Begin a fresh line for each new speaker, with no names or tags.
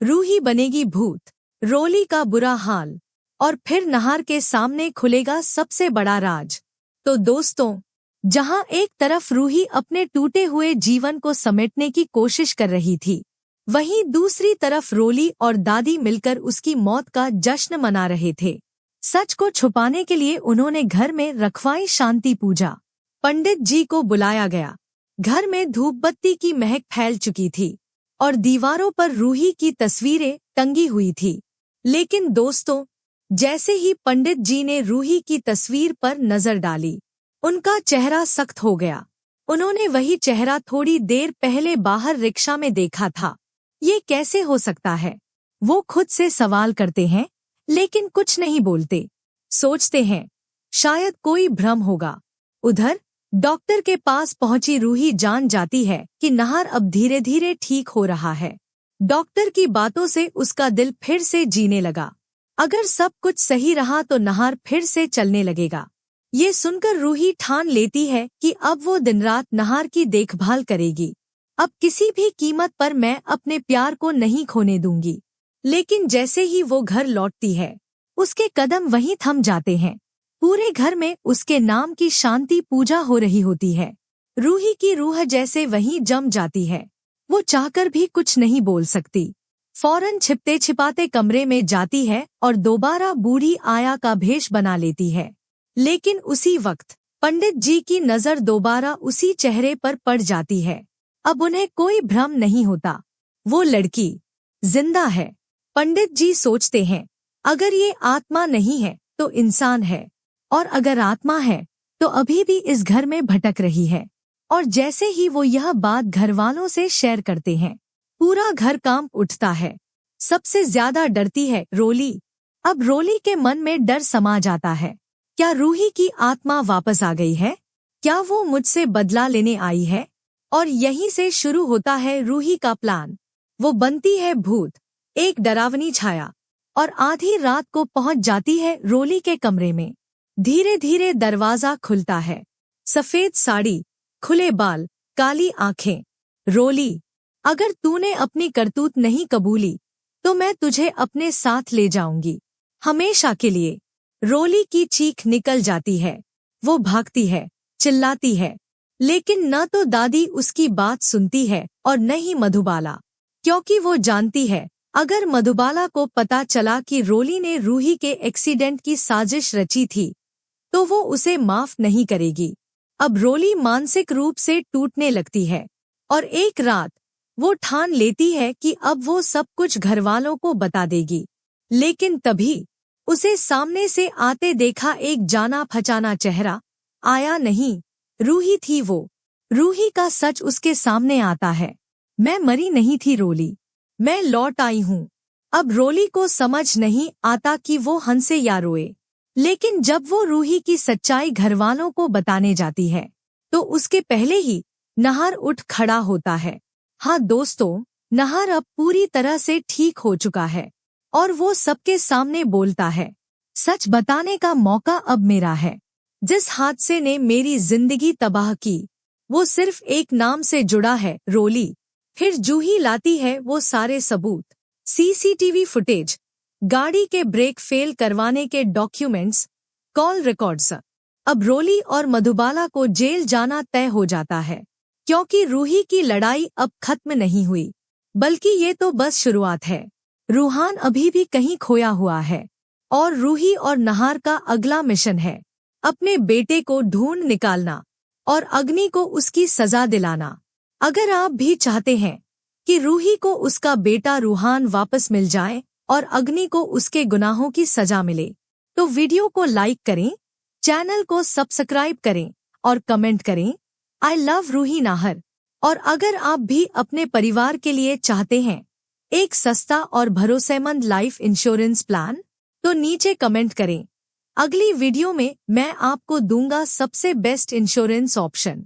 रूही बनेगी भूत, रोली का बुरा हाल, और फिर नहार के सामने खुलेगा सबसे बड़ा राज। तो दोस्तों, जहां एक तरफ रूही अपने टूटे हुए जीवन को समेटने की कोशिश कर रही थी, वहीं दूसरी तरफ रोली और दादी मिलकर उसकी मौत का जश्न मना रहे थे। सच को छुपाने के लिए उन्होंने घर में रखवाई शांति पूजा। पंडित जी को बुलाया गया। घर में धूपबत्ती की महक फैल चुकी थी और दीवारों पर रूही की तस्वीरें टंगी हुई थी। लेकिन दोस्तों, जैसे ही पंडित जी ने रूही की तस्वीर पर नजर डाली, उनका चेहरा सख्त हो गया। उन्होंने वही चेहरा थोड़ी देर पहले बाहर रिक्शा में देखा था। ये कैसे हो सकता है? वो खुद से सवाल करते हैं, लेकिन कुछ नहीं बोलते। सोचते हैं शायद कोई भ्रम होगा। उधर डॉक्टर के पास पहुंची रूही जान जाती है कि नहार अब धीरे धीरे ठीक हो रहा है। डॉक्टर की बातों से उसका दिल फिर से जीने लगा। अगर सब कुछ सही रहा तो नहार फिर से चलने लगेगा। ये सुनकर रूही ठान लेती है कि अब वो दिन रात नहार की देखभाल करेगी। अब किसी भी कीमत पर मैं अपने प्यार को नहीं खोने दूंगी। लेकिन जैसे ही वो घर लौटती है, उसके कदम वहीं थम जाते हैं। पूरे घर में उसके नाम की शांति पूजा हो रही होती है। रूही की रूह जैसे वहीं जम जाती है। वो चाहकर भी कुछ नहीं बोल सकती। फौरन छिपते छिपाते कमरे में जाती है और दोबारा बूढ़ी आया का भेष बना लेती है। लेकिन उसी वक्त पंडित जी की नजर दोबारा उसी चेहरे पर पड़ जाती है। अब उन्हें कोई भ्रम नहीं होता। वो लड़की जिंदा है। पंडित जी सोचते हैं, अगर ये आत्मा नहीं है तो इंसान है, और अगर आत्मा है तो अभी भी इस घर में भटक रही है। और जैसे ही वो यह बात घरवालों से शेयर करते हैं, पूरा घर कांप उठता है। सबसे ज्यादा डरती है रोली। अब रोली के मन में डर समा जाता है। क्या रूही की आत्मा वापस आ गई है? क्या वो मुझसे बदला लेने आई है? और यहीं से शुरू होता है रूही का प्लान। वो बनती है भूत, एक डरावनी छाया, और आधी रात को पहुंच जाती है रोली के कमरे में। धीरे धीरे दरवाजा खुलता है। सफेद साड़ी, खुले बाल, काली आंखें। रोली, अगर तूने अपनी करतूत नहीं कबूली तो मैं तुझे अपने साथ ले जाऊंगी, हमेशा के लिए। रोली की चीख निकल जाती है। वो भागती है, चिल्लाती है, लेकिन न तो दादी उसकी बात सुनती है और न ही मधुबाला, क्योंकि वो जानती है अगर मधुबाला को पता चला कि रोली ने रूही के एक्सीडेंट की साजिश रची थी तो वो उसे माफ नहीं करेगी। अब रोली मानसिक रूप से टूटने लगती है और एक रात वो ठान लेती है कि अब वो सब कुछ घरवालों को बता देगी। लेकिन तभी उसे सामने से आते देखा एक जाना पहचाना चेहरा। आया नहीं, रूही थी वो। रूही का सच उसके सामने आता है। मैं मरी नहीं थी रोली, मैं लौट आई हूँ। अब रोली को समझ नहीं आता कि वो हंसे या रोए। लेकिन जब वो रूही की सच्चाई घरवालों को बताने जाती है तो उसके पहले ही नहार उठ खड़ा होता है। हाँ दोस्तों, नहार अब पूरी तरह से ठीक हो चुका है और वो सबके सामने बोलता है, सच बताने का मौका अब मेरा है। जिस हादसे ने मेरी जिंदगी तबाह की, वो सिर्फ एक नाम से जुड़ा है, रोली। फिर जूही लाती है वो सारे सबूत, सीसीटीवी फुटेज, गाड़ी के ब्रेक फेल करवाने के डॉक्यूमेंट्स, कॉल रिकॉर्ड्स। अब रोली और मधुबाला को जेल जाना तय हो जाता है, क्योंकि रूही की लड़ाई अब खत्म नहीं हुई, बल्कि ये तो बस शुरुआत है। रूहान अभी भी कहीं खोया हुआ है और रूही और नहार का अगला मिशन है अपने बेटे को ढूंढ निकालना और अग्नि को उसकी सजा दिलाना। अगर आप भी चाहते हैं कि रूही को उसका बेटा रूहान वापस मिल जाए और अग्नि को उसके गुनाहों की सजा मिले, तो वीडियो को लाइक करें, चैनल को सब्सक्राइब करें और कमेंट करें, आई लव रूही नाहर। और अगर आप भी अपने परिवार के लिए चाहते हैं एक सस्ता और भरोसेमंद लाइफ इंश्योरेंस प्लान, तो नीचे कमेंट करें। अगली वीडियो में मैं आपको दूंगा सबसे बेस्ट इंश्योरेंस ऑप्शन।